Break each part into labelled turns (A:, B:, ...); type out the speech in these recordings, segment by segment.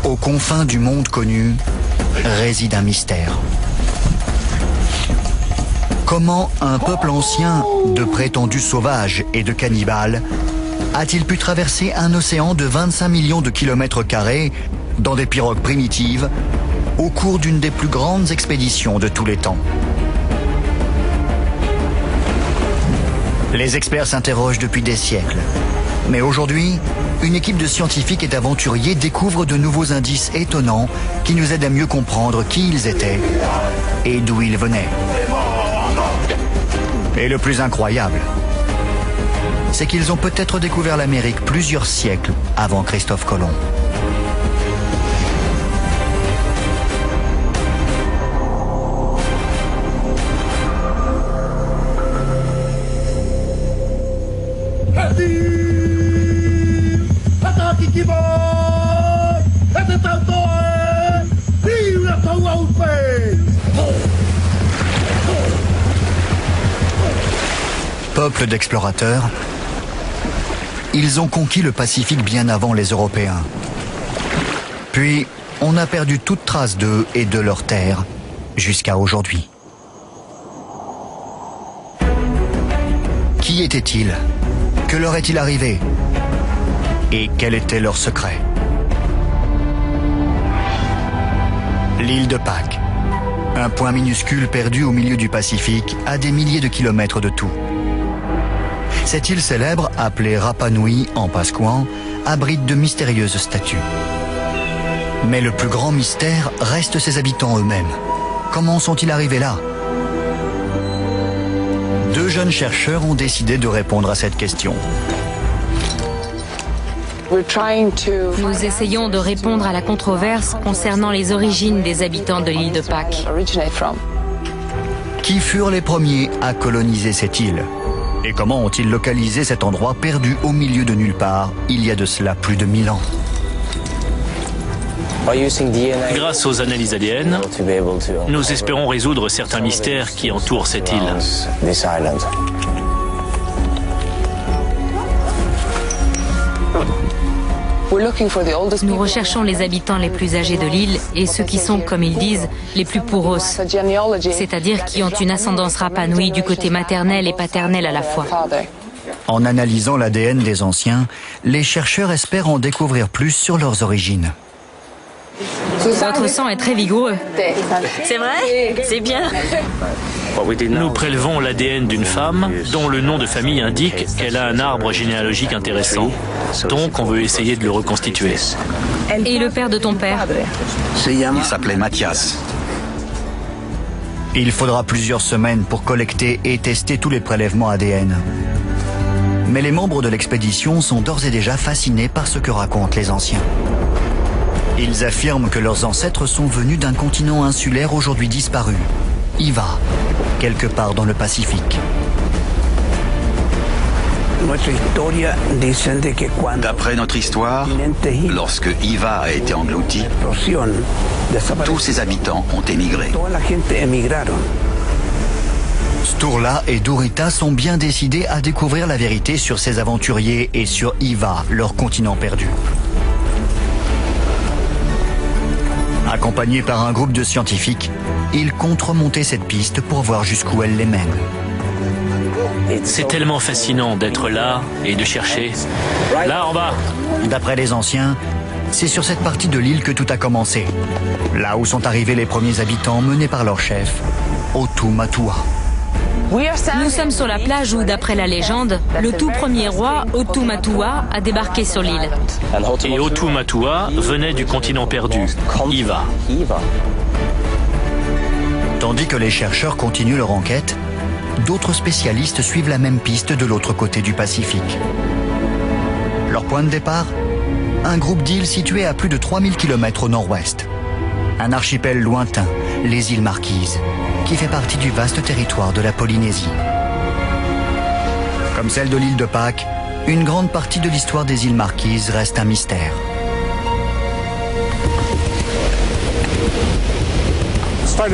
A: Aux confins du monde connu réside un mystère. Comment un peuple ancien de prétendus sauvages et de cannibales a-t-il pu traverser un océan de 25 millions de kilomètres carrés dans des pirogues primitives au cours d'une des plus grandes expéditions de tous les temps? Les experts s'interrogent depuis des siècles. Mais aujourd'hui, une équipe de scientifiques et d'aventuriers découvre de nouveaux indices étonnants qui nous aident à mieux comprendre qui ils étaient et d'où ils venaient. Et le plus incroyable, c'est qu'ils ont peut-être découvert l'Amérique plusieurs siècles avant Christophe Colomb. Peuple d'explorateurs, ils ont conquis le Pacifique bien avant les Européens. Puis, on a perdu toute trace d'eux et de leurs terres jusqu'à aujourd'hui. Qui étaient-ils? Que leur est-il arrivé? Et quel était leur secret? L'île de Pâques, un point minuscule perdu au milieu du Pacifique, à des milliers de kilomètres de tout. Cette île célèbre, appelée Rapa Nui en pasquan, abrite de mystérieuses statues. Mais le plus grand mystère reste ses habitants eux-mêmes. Comment sont-ils arrivés là? Deux jeunes chercheurs ont décidé de répondre à cette question.
B: Nous essayons de répondre à la controverse concernant les origines des habitants de l'île de Pâques.
A: Qui furent les premiers à coloniser cette île? Et comment ont-ils localisé cet endroit perdu au milieu de nulle part, il y a de cela plus de 1000 ans?
C: Grâce aux analyses ADN, nous espérons résoudre certains mystères qui entourent cette île.
B: Nous recherchons les habitants les plus âgés de l'île et ceux qui sont, comme ils disent, les plus puros, c'est-à-dire qui ont une ascendance Rapa Nui du côté maternel et paternel à la fois.
A: En analysant l'ADN des anciens, les chercheurs espèrent en découvrir plus sur leurs origines.
B: Votre sang est très vigoureux.
D: C'est vrai? C'est bien.
C: Nous prélevons l'ADN d'une femme dont le nom de famille indique qu'elle a un arbre généalogique intéressant. Donc on veut essayer de le reconstituer.
B: Et le père de ton père?
E: Il s'appelait Mathias.
A: Il faudra plusieurs semaines pour collecter et tester tous les prélèvements ADN. Mais les membres de l'expédition sont d'ores et déjà fascinés par ce que racontent les anciens. Ils affirment que leurs ancêtres sont venus d'un continent insulaire aujourd'hui disparu, Hiva, quelque part dans le Pacifique.
E: D'après notre histoire, lorsque Hiva a été englouti, tous ses habitants ont émigré.
A: Sturla et Durita sont bien décidés à découvrir la vérité sur ces aventuriers et sur Hiva, leur continent perdu. Accompagnés par un groupe de scientifiques, ils comptent remonter cette piste pour voir jusqu'où elle les mène.
C: C'est tellement fascinant d'être là et de chercher. Là en bas.
A: D'après les anciens, c'est sur cette partie de l'île que tout a commencé. Là où sont arrivés les premiers habitants menés par leur chef, Otumatua.
B: Nous sommes sur la plage où, d'après la légende, le tout premier roi, Otumatua, a débarqué sur l'île.
C: Et Otumatua venait du continent perdu, Hiva.
A: Tandis que les chercheurs continuent leur enquête, d'autres spécialistes suivent la même piste de l'autre côté du Pacifique. Leur point de départ? Un groupe d'îles situées à plus de 3000 km au nord-ouest. Un archipel lointain, les îles Marquises, qui fait partie du vaste territoire de la Polynésie. Comme celle de l'île de Pâques, une grande partie de l'histoire des îles Marquises reste un mystère.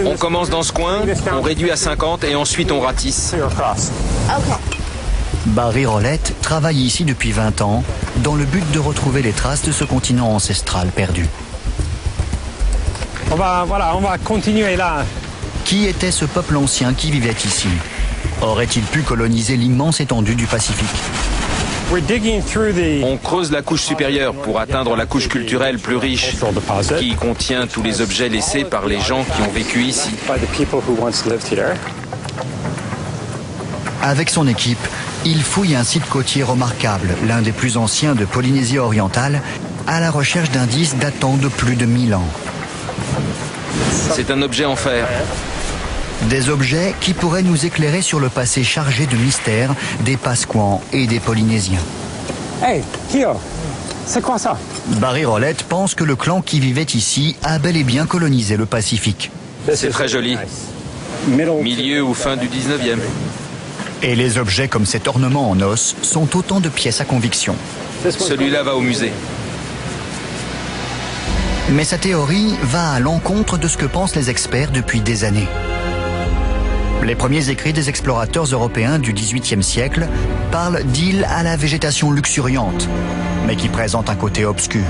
F: On commence dans ce coin, on réduit à 50 et ensuite on ratisse.
A: Barry Rolette travaille ici depuis 20 ans dans le but de retrouver les traces de ce continent ancestral perdu.
G: On va continuer là.
A: Qui était ce peuple ancien qui vivait ici? Aurait-il pu coloniser l'immense étendue du Pacifique?
F: On creuse la couche supérieure pour atteindre la couche culturelle plus riche, qui contient tous les objets laissés par les gens qui ont vécu ici.
A: Avec son équipe, il fouille un site côtier remarquable, l'un des plus anciens de Polynésie orientale, à la recherche d'indices datant de plus de 1000 ans.
F: C'est un objet en fer.
A: Des objets qui pourraient nous éclairer sur le passé chargé de mystères des Pasquans et des Polynésiens.
G: Hey, Kyo, c'est quoi ça?
A: Barry Rolette pense que le clan qui vivait ici a bel et bien colonisé le Pacifique.
F: C'est très joli. Milieu ou fin du 19e.
A: Et les objets comme cet ornement en os sont autant de pièces à conviction.
F: Celui-là va au musée.
A: Mais sa théorie va à l'encontre de ce que pensent les experts depuis des années. Les premiers écrits des explorateurs européens du XVIIIe siècle parlent d'îles à la végétation luxuriante, mais qui présentent un côté obscur.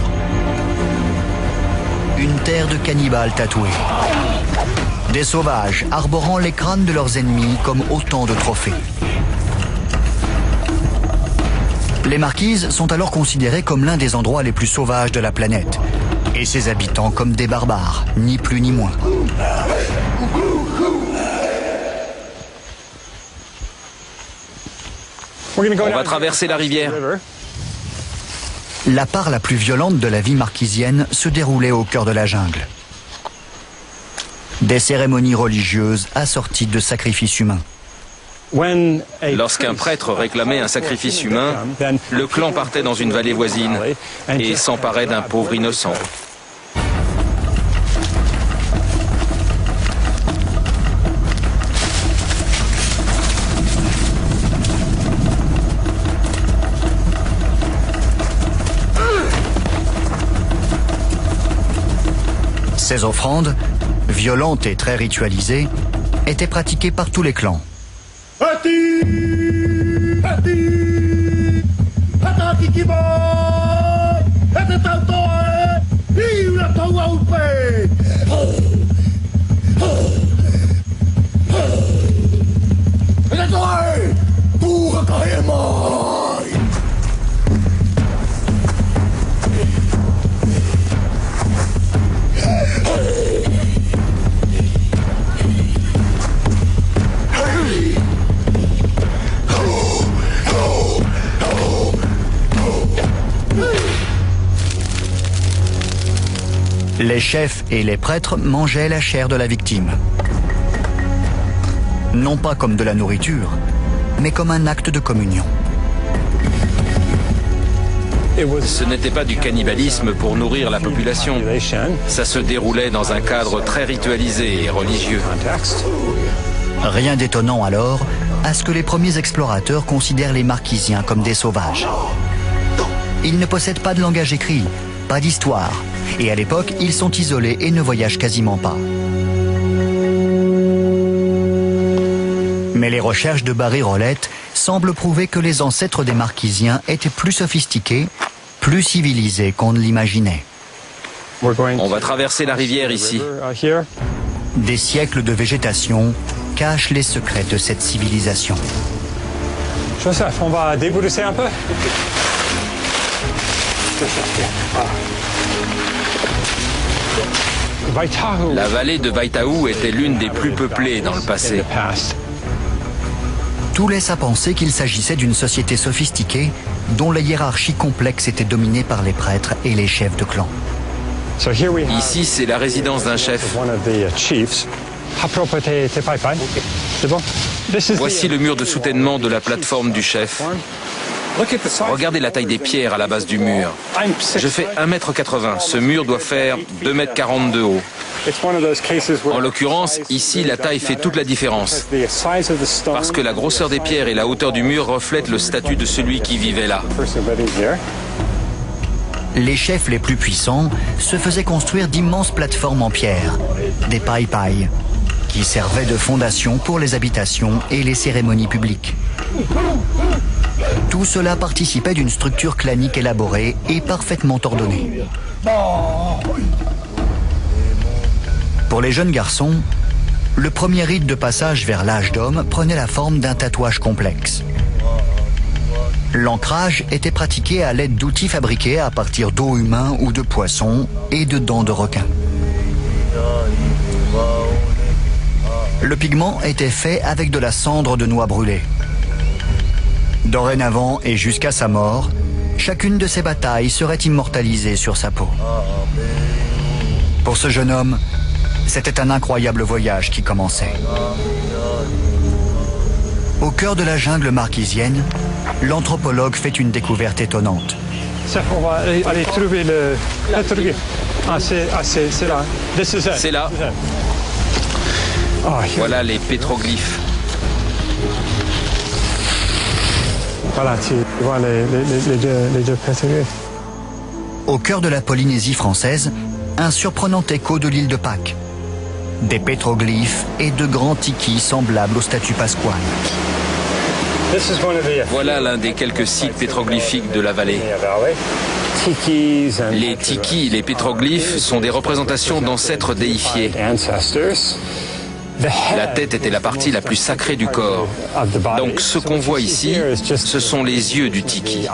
A: Une terre de cannibales tatoués. Des sauvages arborant les crânes de leurs ennemis comme autant de trophées. Les Marquises sont alors considérées comme l'un des endroits les plus sauvages de la planète, et ses habitants comme des barbares, ni plus ni moins.
F: On va traverser la rivière.
A: La part la plus violente de la vie marquisienne se déroulait au cœur de la jungle. Des cérémonies religieuses assorties de sacrifices humains.
F: Lorsqu'un prêtre réclamait un sacrifice humain, le clan partait dans une vallée voisine et s'emparait d'un pauvre innocent.
A: Ces offrandes, violentes et très ritualisées, étaient pratiquées par tous les clans. Les chefs et les prêtres mangeaient la chair de la victime. Non pas comme de la nourriture, mais comme un acte de communion.
F: Ce n'était pas du cannibalisme pour nourrir la population. Ça se déroulait dans un cadre très ritualisé et religieux.
A: Rien d'étonnant alors à ce que les premiers explorateurs considèrent les Marquisiens comme des sauvages. Ils ne possèdent pas de langage écrit, pas d'histoire, et à l'époque, ils sont isolés et ne voyagent quasiment pas. Mais les recherches de Barry Rolette semblent prouver que les ancêtres des Marquisiens étaient plus sophistiqués, plus civilisés qu'on ne l'imaginait.
F: On va traverser la rivière ici.
A: Des siècles de végétation cachent les secrets de cette civilisation.
G: Joseph, on va débrousser un peu.
F: La vallée de Vaitahu était l'une des plus peuplées dans le passé.
A: Tout laisse à penser qu'il s'agissait d'une société sophistiquée dont la hiérarchie complexe était dominée par les prêtres et les chefs de clan.
F: Ici, c'est la résidence d'un chef. Voici le mur de soutènement de la plateforme du chef. Regardez la taille des pierres à la base du mur. Je fais 1,80 m. Ce mur doit faire 2,40 m de haut. En l'occurrence, ici, la taille fait toute la différence. Parce que la grosseur des pierres et la hauteur du mur reflètent le statut de celui qui vivait là.
A: Les chefs les plus puissants se faisaient construire d'immenses plateformes en pierre, des pai-pai, qui servaient de fondation pour les habitations et les cérémonies publiques. Tout cela participait d'une structure clanique élaborée et parfaitement ordonnée. Pour les jeunes garçons, le premier rite de passage vers l'âge d'homme prenait la forme d'un tatouage complexe. L'ancrage était pratiqué à l'aide d'outils fabriqués à partir d'os humains ou de poissons et de dents de requin. Le pigment était fait avec de la cendre de noix brûlée. Dorénavant et jusqu'à sa mort, chacune de ces batailles serait immortalisée sur sa peau. Pour ce jeune homme, c'était un incroyable voyage qui commençait. Au cœur de la jungle marquisienne, l'anthropologue fait une découverte étonnante.
G: On va aller trouver le truc. Ah, c'est là.
F: C'est là. Voilà les pétroglyphes.
G: Voilà, tu vois les deux pétroglyphes.
A: Au cœur de la Polynésie française, un surprenant écho de l'île de Pâques. Des pétroglyphes et de grands tikis semblables aux statues pasquales.
F: Voilà l'un des quelques sites pétroglyphiques de la vallée. Les tikis, les pétroglyphes, sont des représentations d'ancêtres déifiés. La tête était la partie la plus sacrée du corps. Donc ce qu'on voit ici, ce sont les yeux du tiki.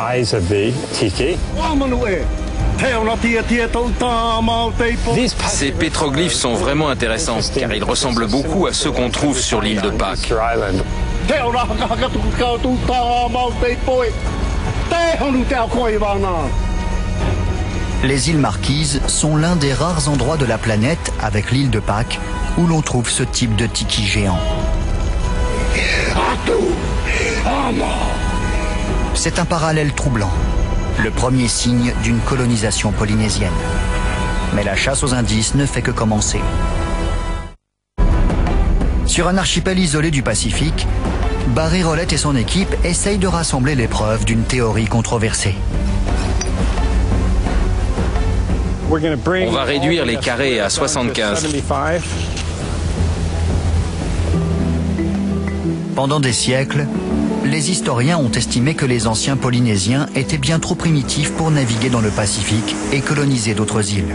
F: Ces pétroglyphes sont vraiment intéressants, car ils ressemblent beaucoup à ceux qu'on trouve sur l'île de Pâques.
A: Les îles Marquises sont l'un des rares endroits de la planète, avec l'île de Pâques, où l'on trouve ce type de tiki géant. C'est un parallèle troublant, le premier signe d'une colonisation polynésienne. Mais la chasse aux indices ne fait que commencer. Sur un archipel isolé du Pacifique, Barry Rolette et son équipe essayent de rassembler les preuves d'une théorie controversée.
F: On va réduire les carrés à 75.
A: Pendant des siècles, les historiens ont estimé que les anciens Polynésiens étaient bien trop primitifs pour naviguer dans le Pacifique et coloniser d'autres îles.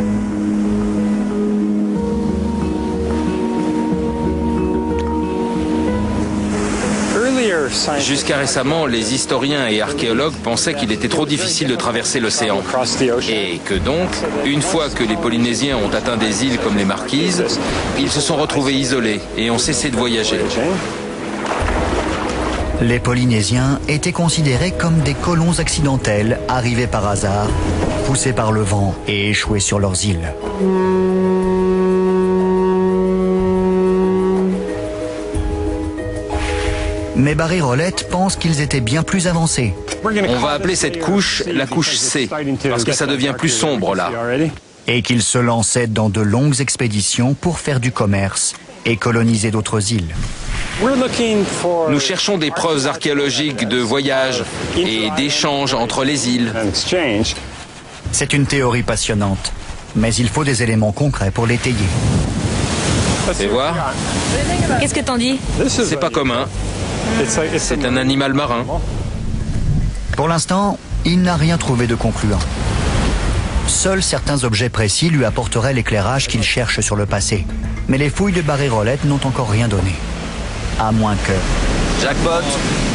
F: Jusqu'à récemment, les historiens et archéologues pensaient qu'il était trop difficile de traverser l'océan. Et que donc, une fois que les Polynésiens ont atteint des îles comme les Marquises, ils se sont retrouvés isolés et ont cessé de voyager.
A: Les Polynésiens étaient considérés comme des colons accidentels arrivés par hasard, poussés par le vent et échoués sur leurs îles. Mais Barry Rolette pense qu'ils étaient bien plus avancés.
F: On va appeler cette couche la couche C, parce que ça devient plus sombre là.
A: Et qu'ils se lançaient dans de longues expéditions pour faire du commerce et coloniser d'autres îles.
F: Nous cherchons des preuves archéologiques de voyage et d'échanges entre les îles.
A: C'est une théorie passionnante, mais il faut des éléments concrets pour l'étayer.
F: Fais voir.
B: Qu'est-ce que t'en dis?
F: C'est pas commun. C'est un animal marin.
A: Pour l'instant, il n'a rien trouvé de concluant. Seuls certains objets précis lui apporteraient l'éclairage qu'il cherche sur le passé. Mais les fouilles de Barry Rolette n'ont encore rien donné. À moins que...
F: Jackpot.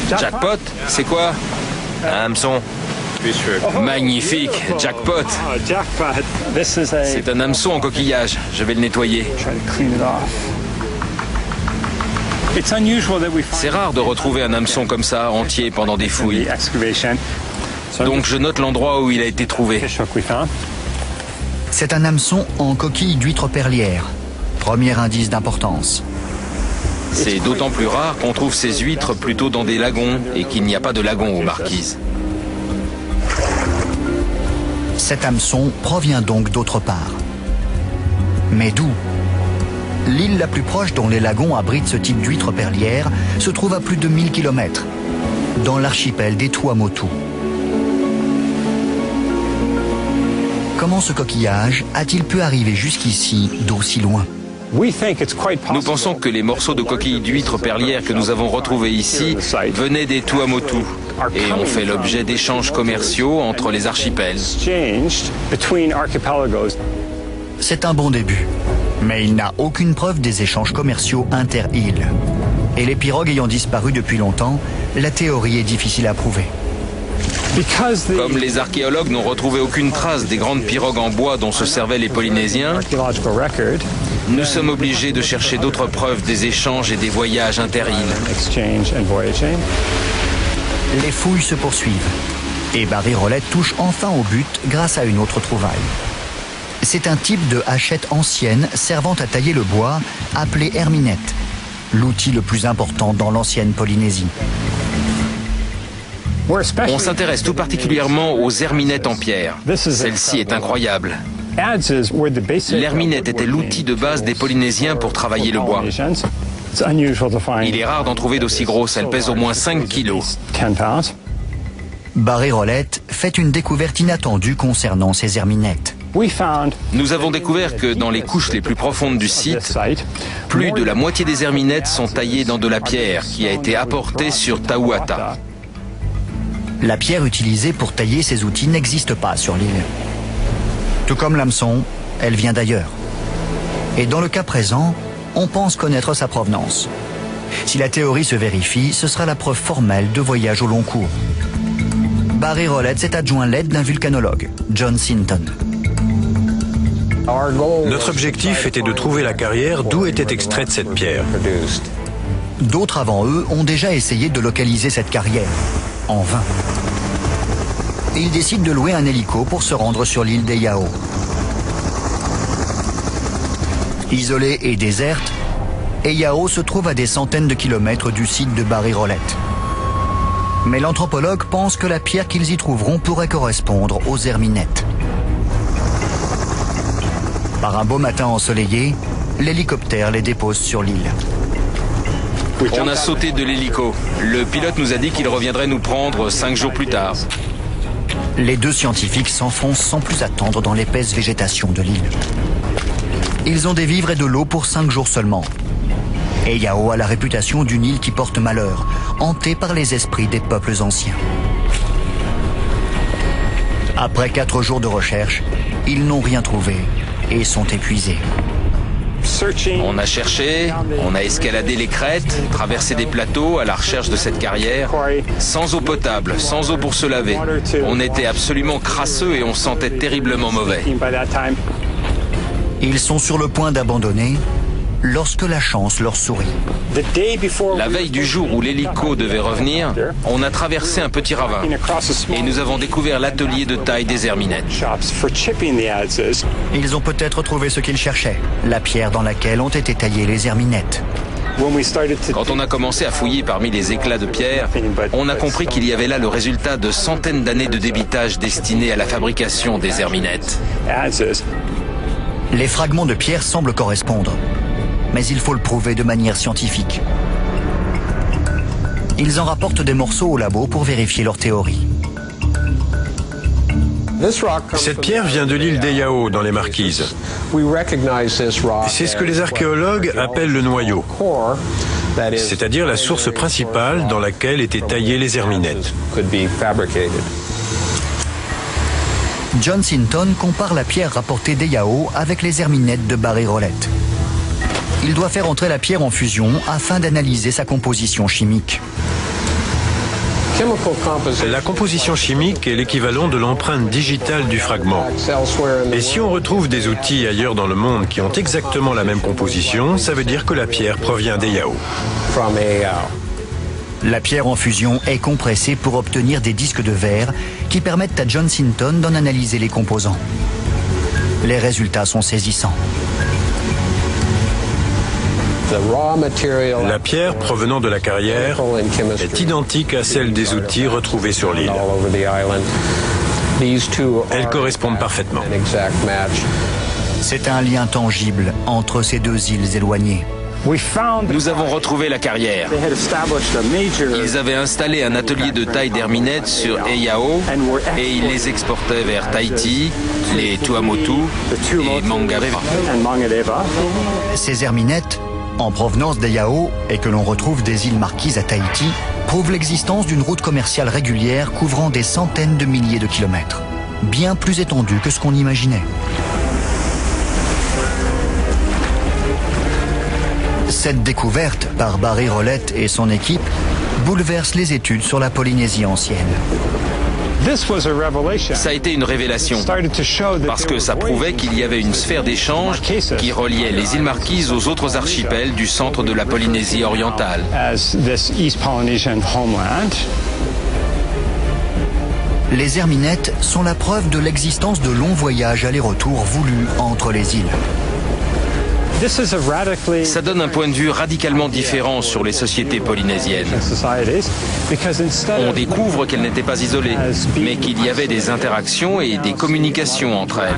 F: Jackpot, c'est quoi? Un hameçon. Magnifique, jackpot. C'est un hameçon en coquillage. Je vais le nettoyer. C'est rare de retrouver un hameçon comme ça, entier, pendant des fouilles. Donc je note l'endroit où il a été trouvé.
A: C'est un hameçon en coquille d'huître perlière. Premier indice d'importance.
F: C'est d'autant plus rare qu'on trouve ces huîtres plutôt dans des lagons et qu'il n'y a pas de lagon aux Marquises.
A: Cet hameçon provient donc d'autre part. Mais d'où? L'île la plus proche dont les lagons abritent ce type d'huître perlière se trouve à plus de 1000 km, dans l'archipel des Tuamotu. Comment ce coquillage a-t-il pu arriver jusqu'ici d'aussi loin?
F: Nous pensons que les morceaux de coquilles d'huître perlière que nous avons retrouvés ici venaient des Tuamotu et ont fait l'objet d'échanges commerciaux entre les archipels.
A: C'est un bon début. Mais il n'a aucune preuve des échanges commerciaux inter-îles. Et les pirogues ayant disparu depuis longtemps, la théorie est difficile à prouver.
F: Comme les archéologues n'ont retrouvé aucune trace des grandes pirogues en bois dont se servaient les Polynésiens, nous sommes obligés de chercher d'autres preuves des échanges et des voyages inter-îles.
A: Les fouilles se poursuivent et Barry Rolette touche enfin au but grâce à une autre trouvaille. C'est un type de hachette ancienne servant à tailler le bois appelé herminette, l'outil le plus important dans l'ancienne Polynésie.
F: On s'intéresse tout particulièrement aux herminettes en pierre. Celle-ci est incroyable. L'herminette était l'outil de base des Polynésiens pour travailler le bois. Il est rare d'en trouver d'aussi grosses, elle pèse au moins 5 kilos.
A: Barry Rolette fait une découverte inattendue concernant ces herminettes.
F: Nous avons découvert que dans les couches les plus profondes du site, plus de la moitié des herminettes sont taillées dans de la pierre qui a été apportée sur Tauata.
A: La pierre utilisée pour tailler ces outils n'existe pas sur l'île. Tout comme l'hameçon, elle vient d'ailleurs. Et dans le cas présent, on pense connaître sa provenance. Si la théorie se vérifie, ce sera la preuve formelle de voyage au long cours. Barry Rolette s'est adjoint l'aide d'un vulcanologue, John Sinton.
H: Notre objectif était de trouver la carrière d'où était extraite cette pierre.
A: D'autres avant eux ont déjà essayé de localiser cette carrière, en vain. Ils décident de louer un hélico pour se rendre sur l'île d'Eiao. Isolée et déserte, Eiao se trouve à des centaines de kilomètres du site de Barry Rolette. Mais l'anthropologue pense que la pierre qu'ils y trouveront pourrait correspondre aux herminettes. Par un beau matin ensoleillé, l'hélicoptère les dépose sur l'île.
F: On a sauté de l'hélico. Le pilote nous a dit qu'il reviendrait nous prendre 5 jours plus tard.
A: Les deux scientifiques s'enfoncent sans plus attendre dans l'épaisse végétation de l'île. Ils ont des vivres et de l'eau pour 5 jours seulement. Eiao a la réputation d'une île qui porte malheur, hantée par les esprits des peuples anciens. Après 4 jours de recherche, ils n'ont rien trouvé et sont épuisés.
F: On a cherché, on a escaladé les crêtes, traversé des plateaux à la recherche de cette carrière, sans eau potable, sans eau pour se laver. On était absolument crasseux et on sentait terriblement mauvais.
A: Ils sont sur le point d'abandonner lorsque la chance leur sourit.
F: La veille du jour où l'hélico devait revenir, on a traversé un petit ravin et nous avons découvert l'atelier de taille des herminettes.
A: Ils ont peut-être trouvé ce qu'ils cherchaient, la pierre dans laquelle ont été taillées les herminettes.
F: Quand on a commencé à fouiller parmi les éclats de pierre, on a compris qu'il y avait là le résultat de centaines d'années de débitage destinées à la fabrication des herminettes.
A: Les fragments de pierre semblent correspondre, mais il faut le prouver de manière scientifique. Ils en rapportent des morceaux au labo pour vérifier leur théorie.
H: Cette pierre vient de l'île d'Eiao, dans les Marquises. C'est ce que les archéologues appellent le noyau, c'est-à-dire la source principale dans laquelle étaient taillées les herminettes.
A: John Sinton compare la pierre rapportée d'Eiao avec les herminettes de Barry Rolette. Il doit faire entrer la pierre en fusion afin d'analyser sa composition chimique.
H: La composition chimique est l'équivalent de l'empreinte digitale du fragment. Et si on retrouve des outils ailleurs dans le monde qui ont exactement la même composition, ça veut dire que la pierre provient d'Eiao.
A: La pierre en fusion est compressée pour obtenir des disques de verre qui permettent à John Sinton d'en analyser les composants. Les résultats sont saisissants.
H: La pierre provenant de la carrière est identique à celle des outils retrouvés sur l'île. Elles correspondent parfaitement.
A: C'est un lien tangible entre ces deux îles éloignées.
F: Nous avons retrouvé la carrière. Ils avaient installé un atelier de taille d'herminettes sur Eiao et ils les exportaient vers Tahiti, les Tuamotu et Mangareva.
A: Ces herminettes, en provenance d'Eiao et que l'on retrouve des îles Marquises à Tahiti, prouvent l'existence d'une route commerciale régulière couvrant des centaines de milliers de kilomètres, bien plus étendue que ce qu'on imaginait. Cette découverte par Barry Rolette et son équipe bouleverse les études sur la Polynésie ancienne.
F: Ça a été une révélation, parce que ça prouvait qu'il y avait une sphère d'échange qui reliait les îles Marquises aux autres archipels du centre de la Polynésie orientale.
A: Les herminettes sont la preuve de l'existence de longs voyages aller-retour voulus entre les îles.
F: Ça donne un point de vue radicalement différent sur les sociétés polynésiennes. On découvre qu'elles n'étaient pas isolées, mais qu'il y avait des interactions et des communications entre elles.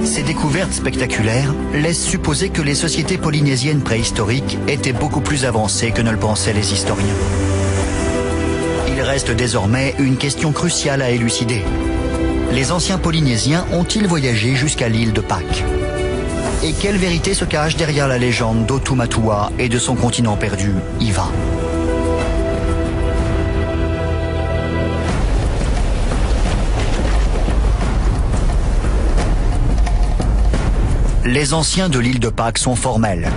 A: Ces découvertes spectaculaires laissent supposer que les sociétés polynésiennes préhistoriques étaient beaucoup plus avancées que ne le pensaient les historiens. Il reste désormais une question cruciale à élucider. Les anciens Polynésiens ont-ils voyagé jusqu'à l'île de Pâques? Et quelle vérité se cache derrière la légende d'Otumatua et de son continent perdu, Iva? Les anciens de l'île de Pâques sont formels.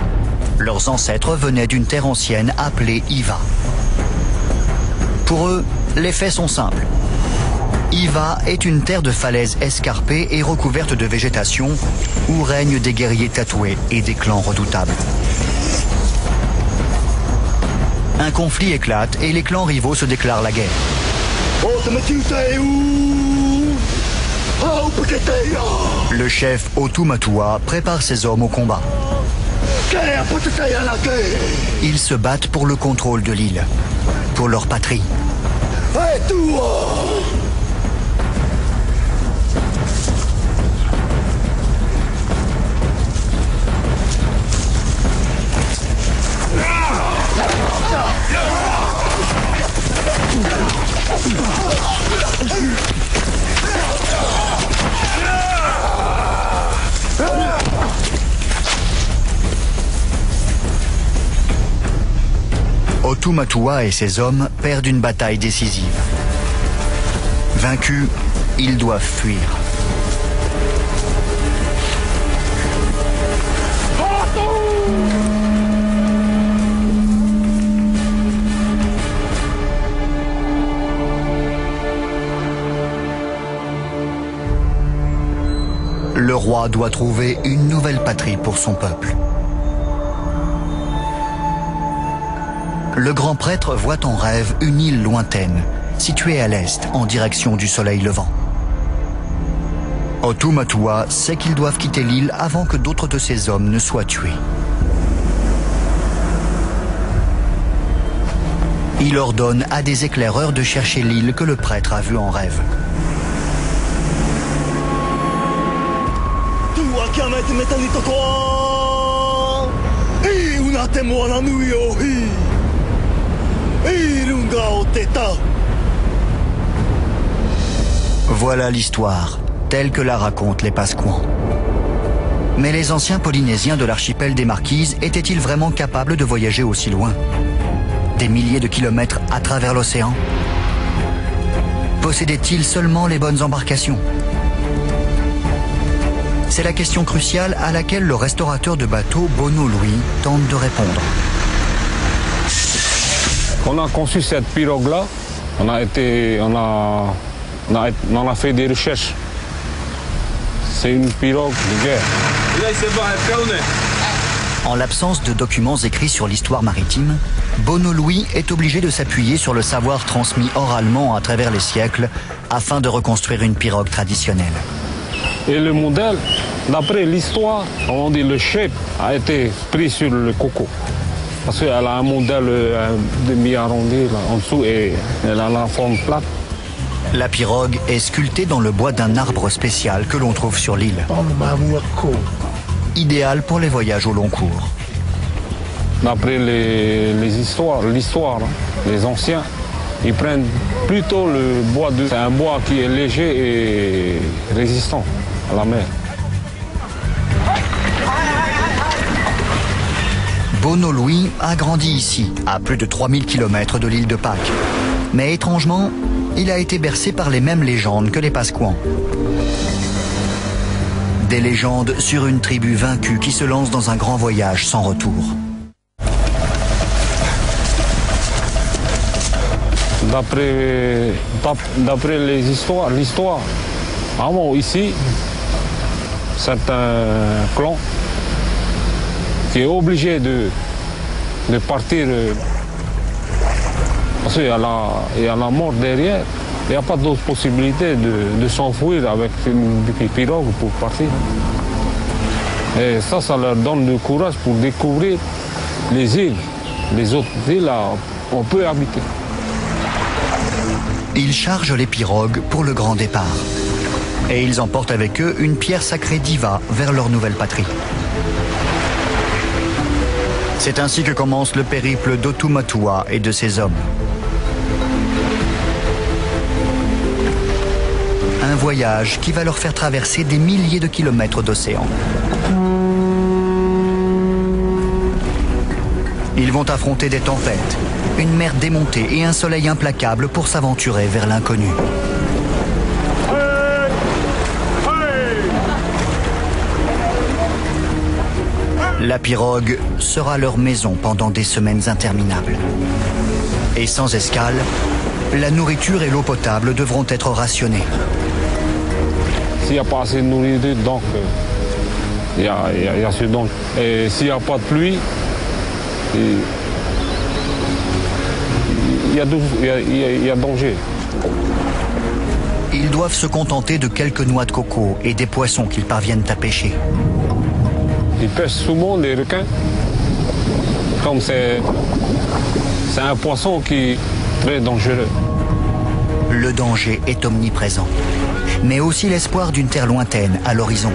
A: Leurs ancêtres venaient d'une terre ancienne appelée Iva. Pour eux, les faits sont simples. Iva est une terre de falaises escarpées et recouverte de végétation où règnent des guerriers tatoués et des clans redoutables. Un conflit éclate et les clans rivaux se déclarent la guerre. Le chef Otumatua prépare ses hommes au combat. Ils se battent pour le contrôle de l'île, pour leur patrie. Otumatua et ses hommes perdent une bataille décisive. Vaincus, ils doivent fuir. Le roi doit trouver une nouvelle patrie pour son peuple. Le grand prêtre voit en rêve une île lointaine, située à l'est, en direction du soleil levant. Otumatua sait qu'ils doivent quitter l'île avant que d'autres de ses hommes ne soient tués. Il ordonne à des éclaireurs de chercher l'île que le prêtre a vue en rêve. Voilà l'histoire, telle que la racontent les Pasquans. Mais les anciens Polynésiens de l'archipel des Marquises étaient-ils vraiment capables de voyager aussi loin? Des milliers de kilomètres à travers l'océan? Possédaient-ils seulement les bonnes embarcations? C'est la question cruciale à laquelle le restaurateur de bateaux Bono Louis tente de répondre.
I: On a conçu cette pirogue-là, on a fait des recherches. C'est une pirogue de guerre.
A: En l'absence de documents écrits sur l'histoire maritime, Bono Louis est obligé de s'appuyer sur le savoir transmis oralement à travers les siècles afin de reconstruire une pirogue traditionnelle.
I: Et le modèle, d'après l'histoire, on dit le shape a été pris sur le coco. Parce qu'elle a un modèle demi-arrondi en dessous et elle a la forme plate.
A: La pirogue est sculptée dans le bois d'un arbre spécial que l'on trouve sur l'île. Idéal pour les voyages au long cours.
I: D'après l'histoire, les anciens, ils prennent plutôt le bois c'est un bois qui est léger et résistant à la mer.
A: Bono Louis a grandi ici, à plus de 3000 km de l'île de Pâques. Mais étrangement, il a été bercé par les mêmes légendes que les Pasquans. Des légendes sur une tribu vaincue qui se lance dans un grand voyage sans retour.
I: D'après l'histoire, avant ici, c'est un clan qui est obligé de partir parce qu'il y a la mort derrière. Il n'y a pas d'autre possibilité de s'enfuir avec une pirogue pour partir. Et ça leur donne du courage pour découvrir les îles. Les autres îles, on peut habiter.
A: Ils chargent les pirogues pour le grand départ. Et ils emportent avec eux une pierre sacrée d'Iva vers leur nouvelle patrie. C'est ainsi que commence le périple d'Otumatua et de ses hommes. Un voyage qui va leur faire traverser des milliers de kilomètres d'océan. Ils vont affronter des tempêtes, une mer démontée et un soleil implacable pour s'aventurer vers l'inconnu. La pirogue sera leur maison pendant des semaines interminables. Et sans escale, la nourriture et l'eau potable devront être rationnées.
I: S'il n'y a pas assez de nourriture, donc il y a ce danger. Et s'il n'y a pas de pluie, il y a danger.
A: Ils doivent se contenter de quelques noix de coco et des poissons qu'ils parviennent à pêcher.
I: Ils pêchent souvent des requins. Comme c'est un poisson qui est très dangereux.
A: Le danger est omniprésent, mais aussi l'espoir d'une terre lointaine à l'horizon.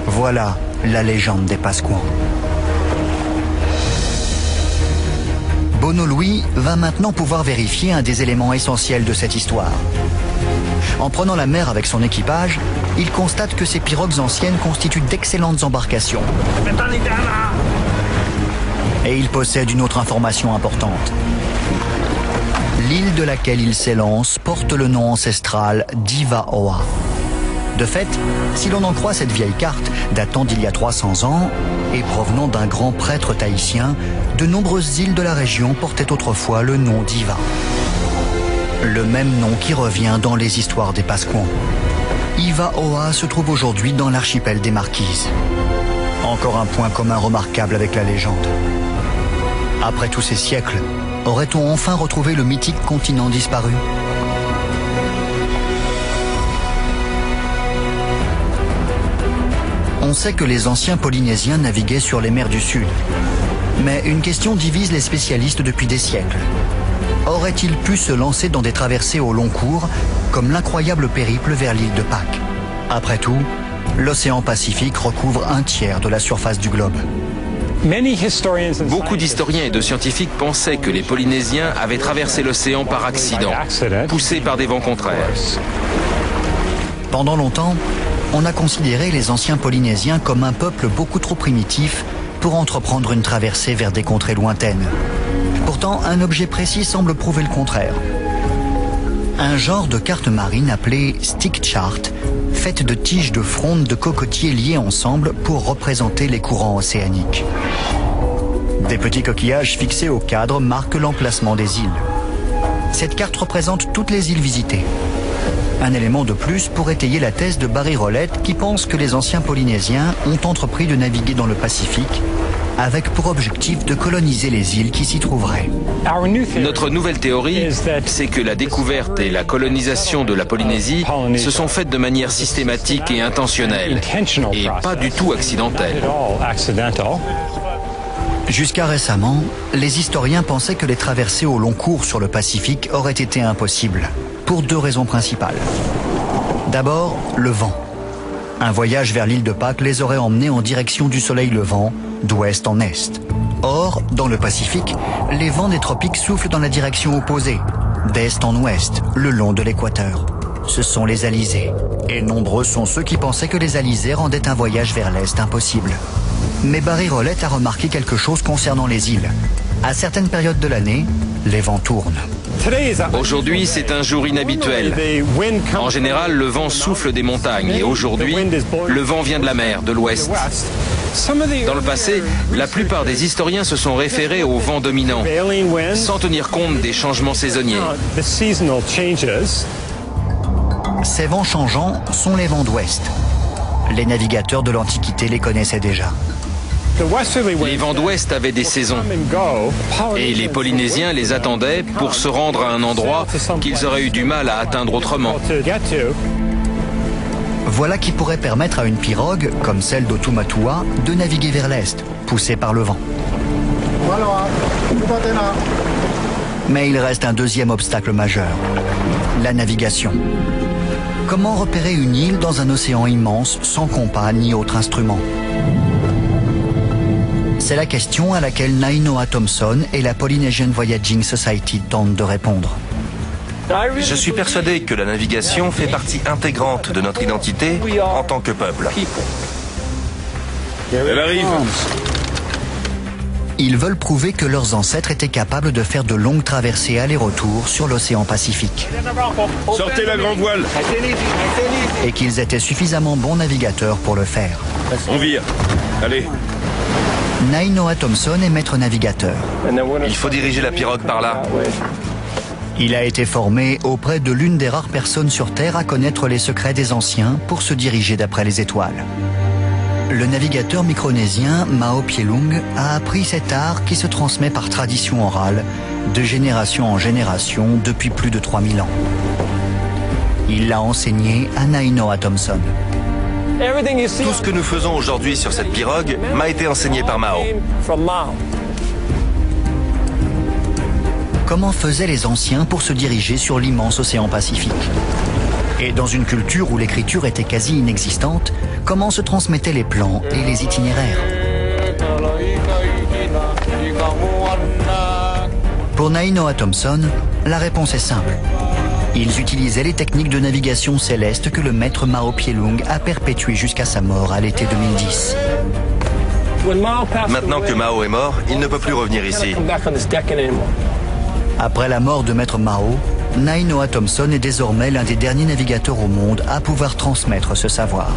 A: Voilà la légende des Pasquans. Bono Louis va maintenant pouvoir vérifier un des éléments essentiels de cette histoire. En prenant la mer avec son équipage, il constate que ces pirogues anciennes constituent d'excellentes embarcations. Et il possède une autre information importante. L'île de laquelle il s'élance porte le nom ancestral d'Ivaoa. De fait, si l'on en croit cette vieille carte, datant d'il y a 300 ans, et provenant d'un grand prêtre tahitien, de nombreuses îles de la région portaient autrefois le nom d'Iva. Le même nom qui revient dans les histoires des Pasquans. Ivaoa se trouve aujourd'hui dans l'archipel des Marquises. Encore un point commun remarquable avec la légende. Après tous ces siècles, aurait-on enfin retrouvé le mythique continent disparu ? On sait que les anciens Polynésiens naviguaient sur les mers du Sud. Mais une question divise les spécialistes depuis des siècles. Auraient-ils pu se lancer dans des traversées au long cours, comme l'incroyable périple vers l'île de Pâques ? Après tout, l'océan Pacifique recouvre un tiers de la surface du globe.
F: Beaucoup d'historiens et de scientifiques pensaient que les Polynésiens avaient traversé l'océan par accident, poussés par des vents contraires.
A: Pendant longtemps, on a considéré les anciens Polynésiens comme un peuple beaucoup trop primitif pour entreprendre une traversée vers des contrées lointaines. Pourtant, un objet précis semble prouver le contraire. Un genre de carte marine appelé stick chart, faite de tiges de fronde de cocotiers liées ensemble pour représenter les courants océaniques. Des petits coquillages fixés au cadre marquent l'emplacement des îles. Cette carte représente toutes les îles visitées. Un élément de plus pour étayer la thèse de Barry Rolette qui pense que les anciens Polynésiens ont entrepris de naviguer dans le Pacifique avec pour objectif de coloniser les îles qui s'y trouveraient.
F: Notre nouvelle théorie, c'est que la découverte et la colonisation de la Polynésie se sont faites de manière systématique et intentionnelle, et pas du tout accidentelle.
A: Jusqu'à récemment, les historiens pensaient que les traversées au long cours sur le Pacifique auraient été impossibles, pour deux raisons principales. D'abord, le vent. Un voyage vers l'île de Pâques les aurait emmenés en direction du soleil levant, d'ouest en est. Or, dans le Pacifique, les vents des tropiques soufflent dans la direction opposée, d'est en ouest, le long de l'équateur. Ce sont les alizés. Et nombreux sont ceux qui pensaient que les alizés rendaient un voyage vers l'est impossible. Mais Barry Rolette a remarqué quelque chose concernant les îles. À certaines périodes de l'année, les vents tournent.
F: Aujourd'hui, c'est un jour inhabituel. En général, le vent souffle des montagnes et aujourd'hui, le vent vient de la mer, de l'ouest. Dans le passé, la plupart des historiens se sont référés au vent dominant, sans tenir compte des changements saisonniers.
A: Ces vents changeants sont les vents d'ouest. Les navigateurs de l'Antiquité les connaissaient déjà.
F: Les vents d'ouest avaient des saisons et les Polynésiens les attendaient pour se rendre à un endroit qu'ils auraient eu du mal à atteindre autrement.
A: Voilà qui pourrait permettre à une pirogue, comme celle d'Otumatua, de naviguer vers l'est, poussée par le vent. Mais il reste un deuxième obstacle majeur, la navigation. Comment repérer une île dans un océan immense, sans compas ni autre instrument? C'est la question à laquelle Nainoa Thompson et la Polynesian Voyaging Society tentent de répondre.
J: Je suis persuadé que la navigation fait partie intégrante de notre identité en tant que peuple.
K: Elle arrive.
A: Ils veulent prouver que leurs ancêtres étaient capables de faire de longues traversées aller-retour sur l'océan Pacifique.
K: Sortez la grande voile.
A: Et qu'ils étaient suffisamment bons navigateurs pour le faire.
K: On vire. Allez.
A: Nainoa Thompson est maître navigateur.
J: Il faut diriger la pirogue par là.
A: Il a été formé auprès de l'une des rares personnes sur Terre à connaître les secrets des anciens pour se diriger d'après les étoiles. Le navigateur micronésien Mao Pielung a appris cet art qui se transmet par tradition orale, de génération en génération depuis plus de 3000 ans. Il l'a enseigné à Nainoa Thompson.
J: Tout ce que nous faisons aujourd'hui sur cette pirogue m'a été enseigné par Mao.
A: Comment faisaient les anciens pour se diriger sur l'immense océan Pacifique? Et dans une culture où l'écriture était quasi inexistante, comment se transmettaient les plans et les itinéraires? Pour Nainoa Thompson, la réponse est simple. Ils utilisaient les techniques de navigation céleste que le maître Mao Pielung a perpétuées jusqu'à sa mort à l'été 2010.
J: Maintenant que Mao est mort, il ne peut plus revenir ici.
A: Après la mort de maître Mao, Nainoa Thompson est désormais l'un des derniers navigateurs au monde à pouvoir transmettre ce savoir.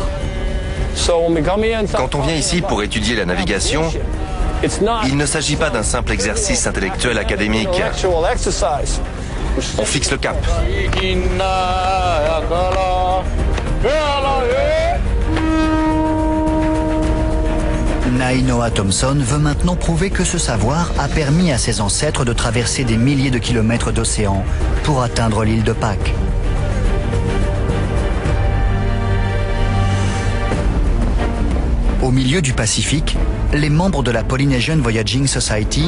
J: Quand on vient ici pour étudier la navigation, il ne s'agit pas d'un simple exercice intellectuel académique. On fixe le cap.
A: Nainoa Thompson veut maintenant prouver que ce savoir a permis à ses ancêtres de traverser des milliers de kilomètres d'océan pour atteindre l'île de Pâques. Au milieu du Pacifique, les membres de la Polynesian Voyaging Society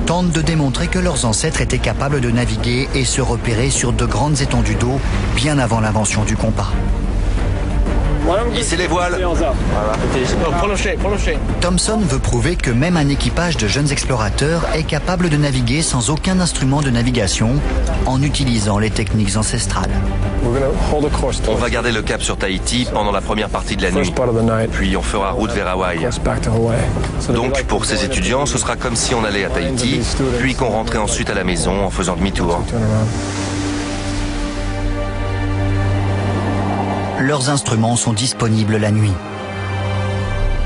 A: tentent de démontrer que leurs ancêtres étaient capables de naviguer et se repérer sur de grandes étendues d'eau bien avant l'invention du compas.
J: Hissez les voiles.
A: Thompson veut prouver que même un équipage de jeunes explorateurs est capable de naviguer sans aucun instrument de navigation en utilisant les techniques ancestrales.
J: On va garder le cap sur Tahiti pendant la première partie de la nuit, puis on fera route vers Hawaï. Donc pour ces étudiants, ce sera comme si on allait à Tahiti, puis qu'on rentrait ensuite à la maison en faisant demi-tour.
A: Leurs instruments sont disponibles la nuit.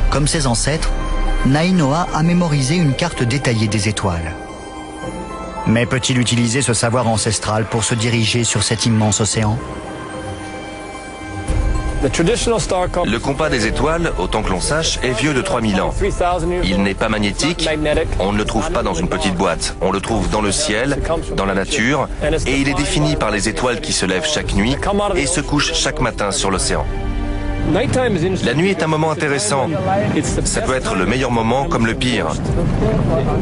A: Comme ses ancêtres, Nainoa a mémorisé une carte détaillée des étoiles. Mais peut-il utiliser ce savoir ancestral pour se diriger sur cet immense océan?
J: Le compas des étoiles, autant que l'on sache, est vieux de 3000 ans. Il n'est pas magnétique, on ne le trouve pas dans une petite boîte. On le trouve dans le ciel, dans la nature, et il est défini par les étoiles qui se lèvent chaque nuit et se couchent chaque matin sur l'océan. La nuit est un moment intéressant. Ça peut être le meilleur moment comme le pire.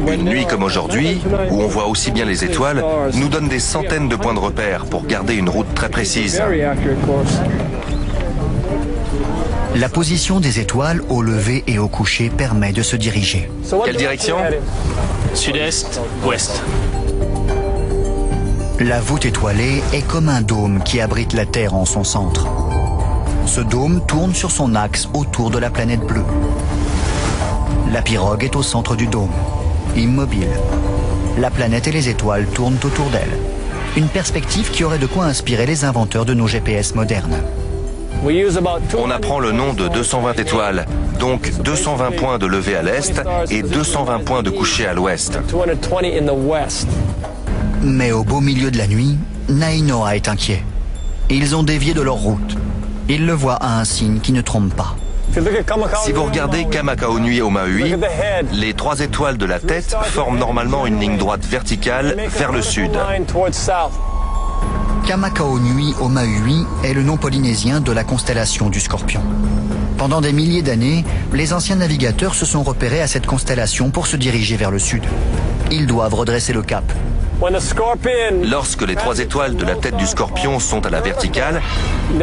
J: Une nuit comme aujourd'hui, où on voit aussi bien les étoiles, nous donne des centaines de points de repère pour garder une route très précise.
A: La position des étoiles au lever et au coucher permet de se diriger.
J: Quelle direction?
C: Sud-est, ouest.
A: La voûte étoilée est comme un dôme qui abrite la Terre en son centre. Ce dôme tourne sur son axe autour de la planète bleue. La pirogue est au centre du dôme, immobile. La planète et les étoiles tournent autour d'elle. Une perspective qui aurait de quoi inspirer les inventeurs de nos GPS modernes.
J: On apprend le nom de 220 étoiles, donc 220 points de lever à l'est et 220 points de coucher à l'ouest.
A: Mais au beau milieu de la nuit, Nainoa est inquiet. Ils ont dévié de leur route. Ils le voient à un signe qui ne trompe pas.
J: Si vous regardez Kamakaonui au Maui, les 3 étoiles de la tête forment normalement une ligne droite verticale vers le sud.
A: Kamakaonui au Maui est le nom polynésien de la constellation du Scorpion. Pendant des milliers d'années, les anciens navigateurs se sont repérés à cette constellation pour se diriger vers le sud. Ils doivent redresser le cap.
J: Lorsque les 3 étoiles de la tête du Scorpion sont à la verticale,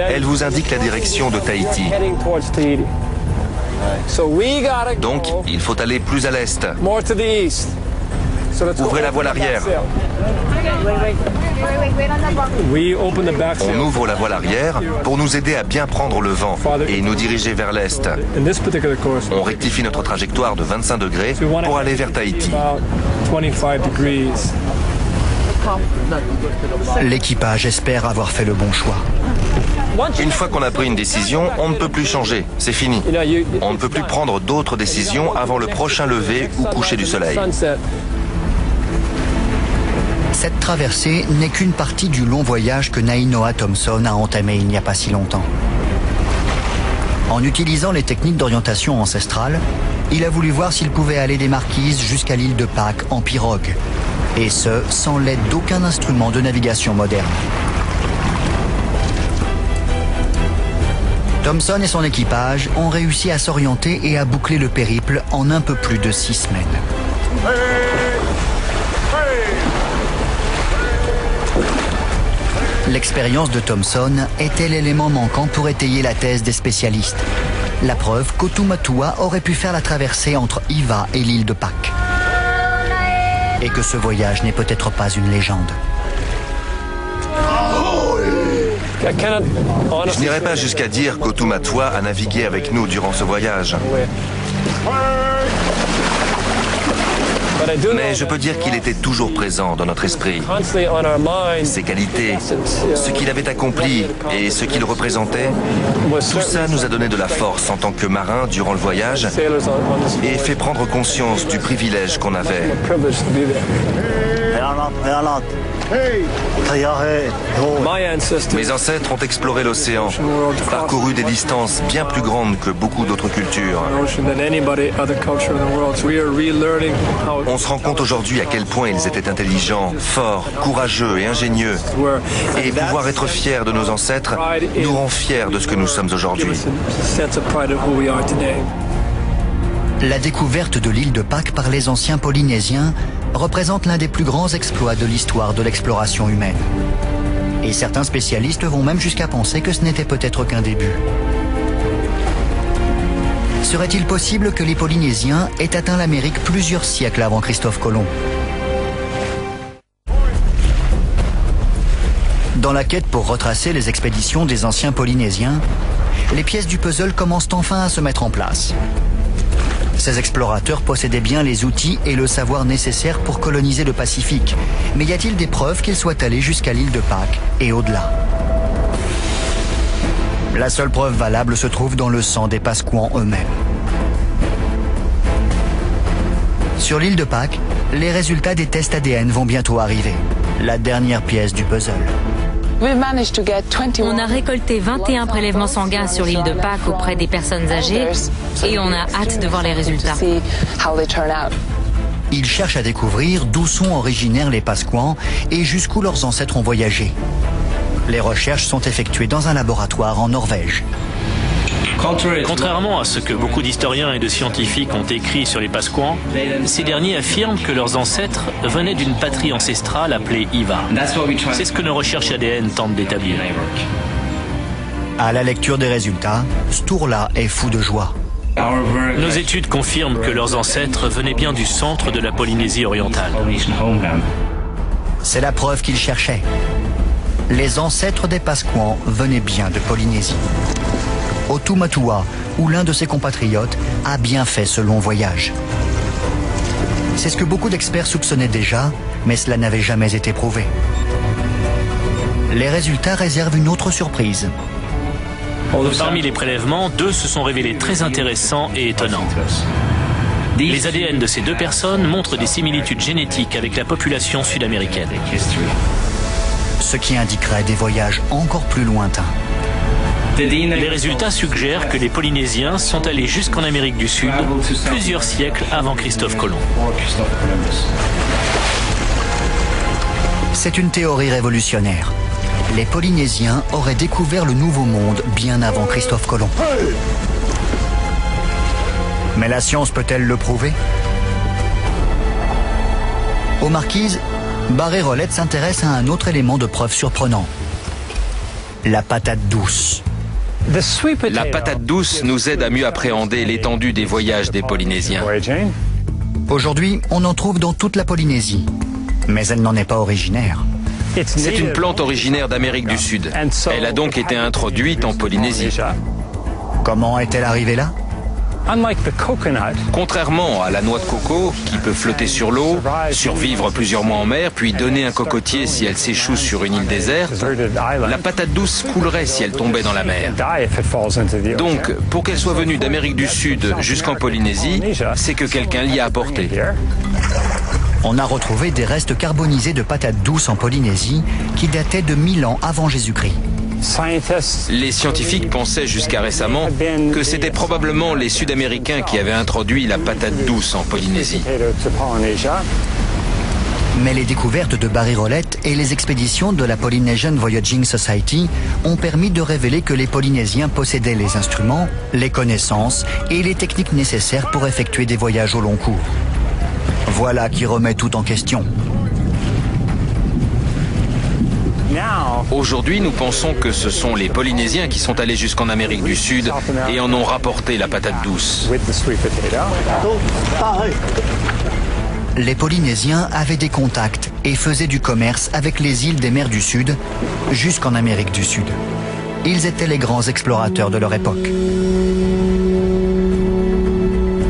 J: elles vous indiquent la direction de Tahiti. Donc, il faut aller plus à l'est. Ouvrez la voile arrière. On ouvre la voile arrière pour nous aider à bien prendre le vent et nous diriger vers l'est. On rectifie notre trajectoire de 25 degrés pour aller vers Tahiti.
A: L'équipage espère avoir fait le bon choix.
J: Une fois qu'on a pris une décision, on ne peut plus changer. C'est fini. On ne peut plus prendre d'autres décisions avant le prochain lever ou coucher du soleil.
A: Cette traversée n'est qu'une partie du long voyage que Nainoa Thompson a entamé il n'y a pas si longtemps. En utilisant les techniques d'orientation ancestrale, il a voulu voir s'il pouvait aller des Marquises jusqu'à l'île de Pâques en pirogue. Et ce, sans l'aide d'aucun instrument de navigation moderne. Thompson et son équipage ont réussi à s'orienter et à boucler le périple en un peu plus de 6 semaines. L'expérience de Thompson était l'élément manquant pour étayer la thèse des spécialistes. La preuve qu'Otumatua aurait pu faire la traversée entre Iva et l'île de Pâques. Et que ce voyage n'est peut-être pas une légende.
J: Je n'irai pas jusqu'à dire qu'Otumatua a navigué avec nous durant ce voyage. Mais je peux dire qu'il était toujours présent dans notre esprit. Ses qualités, ce qu'il avait accompli et ce qu'il représentait, tout ça nous a donné de la force en tant que marins durant le voyage et fait prendre conscience du privilège qu'on avait. Mes ancêtres ont exploré l'océan, parcouru des distances bien plus grandes que beaucoup d'autres cultures. On se rend compte aujourd'hui à quel point ils étaient intelligents, forts, courageux et ingénieux. Et pouvoir être fiers de nos ancêtres nous rend fiers de ce que nous sommes aujourd'hui.
A: La découverte de l'île de Pâques par les anciens Polynésiens représente l'un des plus grands exploits de l'histoire de l'exploration humaine. Et certains spécialistes vont même jusqu'à penser que ce n'était peut-être qu'un début. Serait-il possible que les Polynésiens aient atteint l'Amérique plusieurs siècles avant Christophe Colomb? Dans la quête pour retracer les expéditions des anciens Polynésiens, les pièces du puzzle commencent enfin à se mettre en place. Ces explorateurs possédaient bien les outils et le savoir nécessaires pour coloniser le Pacifique. Mais y a-t-il des preuves qu'ils soient allés jusqu'à l'île de Pâques et au-delà? La seule preuve valable se trouve dans le sang des Pasquans eux-mêmes. Sur l'île de Pâques, les résultats des tests ADN vont bientôt arriver. La dernière pièce du puzzle.
B: On a récolté 21 prélèvements sanguins sur l'île de Pâques auprès des personnes âgées et on a hâte de voir les résultats.
A: Ils cherchent à découvrir d'où sont originaires les Pasquans et jusqu'où leurs ancêtres ont voyagé. Les recherches sont effectuées dans un laboratoire en Norvège.
C: Contrairement à ce que beaucoup d'historiens et de scientifiques ont écrit sur les Pasquans, ces derniers affirment que leurs ancêtres venaient d'une patrie ancestrale appelée Iva. C'est ce que nos recherches ADN tentent d'établir.
A: À la lecture des résultats, Sturla est fou de joie.
C: Nos études confirment que leurs ancêtres venaient bien du centre de la Polynésie orientale.
A: C'est la preuve qu'ils cherchaient. Les ancêtres des Pasquans venaient bien de Polynésie. Otumatua, ou l'un de ses compatriotes, a bien fait ce long voyage. C'est ce que beaucoup d'experts soupçonnaient déjà, mais cela n'avait jamais été prouvé. Les résultats réservent une autre surprise.
C: Parmi les prélèvements, 2 se sont révélés très intéressants et étonnants. Les ADN de ces 2 personnes montrent des similitudes génétiques avec la population sud-américaine.
A: Ce qui indiquerait des voyages encore plus lointains.
C: Les résultats suggèrent que les Polynésiens sont allés jusqu'en Amérique du Sud plusieurs siècles avant Christophe Colomb.
A: C'est une théorie révolutionnaire. Les Polynésiens auraient découvert le Nouveau Monde bien avant Christophe Colomb. Mais la science peut-elle le prouver? Aux Marquises, Barré-Rolette s'intéresse à un autre élément de preuve surprenant. La patate douce.
F: La patate douce nous aide à mieux appréhender l'étendue des voyages des Polynésiens.
A: Aujourd'hui, on en trouve dans toute la Polynésie, mais elle n'en est pas originaire.
F: C'est une plante originaire d'Amérique du Sud. Elle a donc été introduite en Polynésie.
A: Comment est-elle arrivée là?
F: Contrairement à la noix de coco, qui peut flotter sur l'eau, survivre plusieurs mois en mer, puis donner un cocotier si elle s'échoue sur une île déserte, la patate douce coulerait si elle tombait dans la mer. Donc, pour qu'elle soit venue d'Amérique du Sud jusqu'en Polynésie, c'est que quelqu'un l'y a apportée.
A: On a retrouvé des restes carbonisés de patates douces en Polynésie qui dataient de 1000 ans avant Jésus-Christ.
F: Les scientifiques pensaient jusqu'à récemment que c'était probablement les Sud-Américains qui avaient introduit la patate douce en Polynésie.
A: Mais les découvertes de Barré-Rolette et les expéditions de la Polynesian Voyaging Society ont permis de révéler que les Polynésiens possédaient les instruments, les connaissances et les techniques nécessaires pour effectuer des voyages au long cours. Voilà qui remet tout en question.
F: Aujourd'hui, nous pensons que ce sont les Polynésiens qui sont allés jusqu'en Amérique du Sud et en ont rapporté la patate douce.
A: Les Polynésiens avaient des contacts et faisaient du commerce avec les îles des mers du Sud jusqu'en Amérique du Sud. Ils étaient les grands explorateurs de leur époque.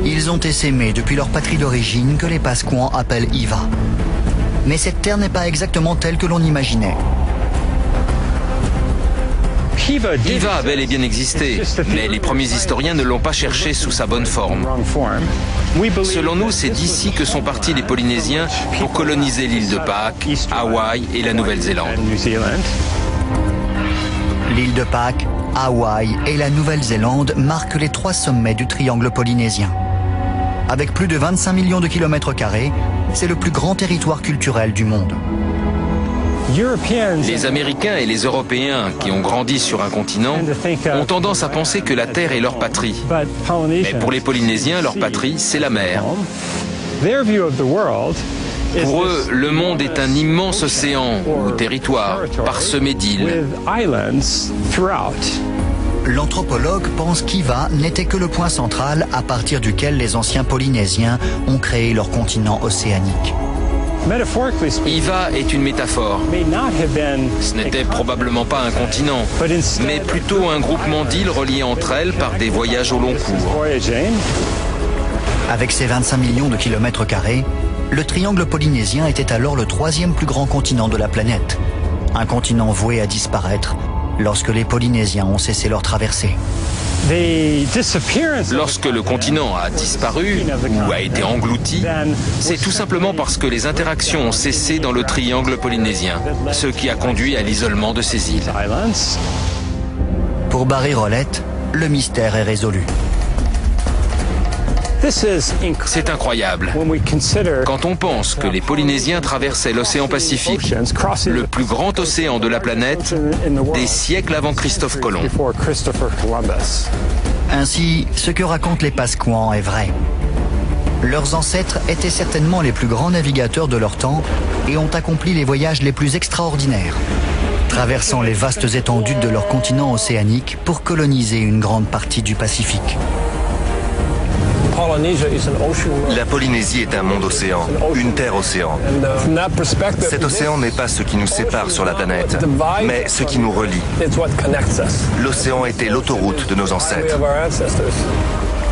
A: Ils ont essaimé depuis leur patrie d'origine que les Pasquans appellent Iva. Mais cette terre n'est pas exactement telle que l'on imaginait.
F: Iva a bel et bien existé, mais les premiers historiens ne l'ont pas cherché sous sa bonne forme. Selon nous, c'est d'ici que sont partis les Polynésiens pour coloniser l'île de Pâques, Hawaï et la Nouvelle-Zélande.
A: L'île de Pâques, Hawaï et la Nouvelle-Zélande marquent les 3 sommets du triangle polynésien. Avec plus de 25 millions de kilomètres carrés, c'est le plus grand territoire culturel du monde.
F: Les Américains et les Européens qui ont grandi sur un continent ont tendance à penser que la terre est leur patrie. Mais pour les Polynésiens, leur patrie, c'est la mer. Pour eux, le monde est un immense océan ou territoire parsemé d'îles.
A: L'anthropologue pense qu'Iva n'était que le point central à partir duquel les anciens Polynésiens ont créé leur continent océanique.
F: Iva est une métaphore. Ce n'était probablement pas un continent, mais plutôt un groupement d'îles reliées entre elles par des voyages au long cours.
A: Avec ses 25 millions de kilomètres carrés, le triangle polynésien était alors le 3e plus grand continent de la planète. Un continent voué à disparaître lorsque les Polynésiens ont cessé leur traversée.
F: Lorsque le continent a disparu ou a été englouti, c'est tout simplement parce que les interactions ont cessé dans le triangle polynésien, ce qui a conduit à l'isolement de ces îles.
A: Pour Barré-Rolette, le mystère est résolu.
F: C'est incroyable. Quand on pense que les Polynésiens traversaient l'océan Pacifique, le plus grand océan de la planète, des siècles avant Christophe Colomb.
A: Ainsi, ce que racontent les Pasquans est vrai. Leurs ancêtres étaient certainement les plus grands navigateurs de leur temps et ont accompli les voyages les plus extraordinaires, traversant les vastes étendues de leur continent océanique pour coloniser une grande partie du Pacifique.
J: La Polynésie est un monde océan, une terre océan. Cet océan n'est pas ce qui nous sépare sur la planète, mais ce qui nous relie. L'océan était l'autoroute de nos ancêtres.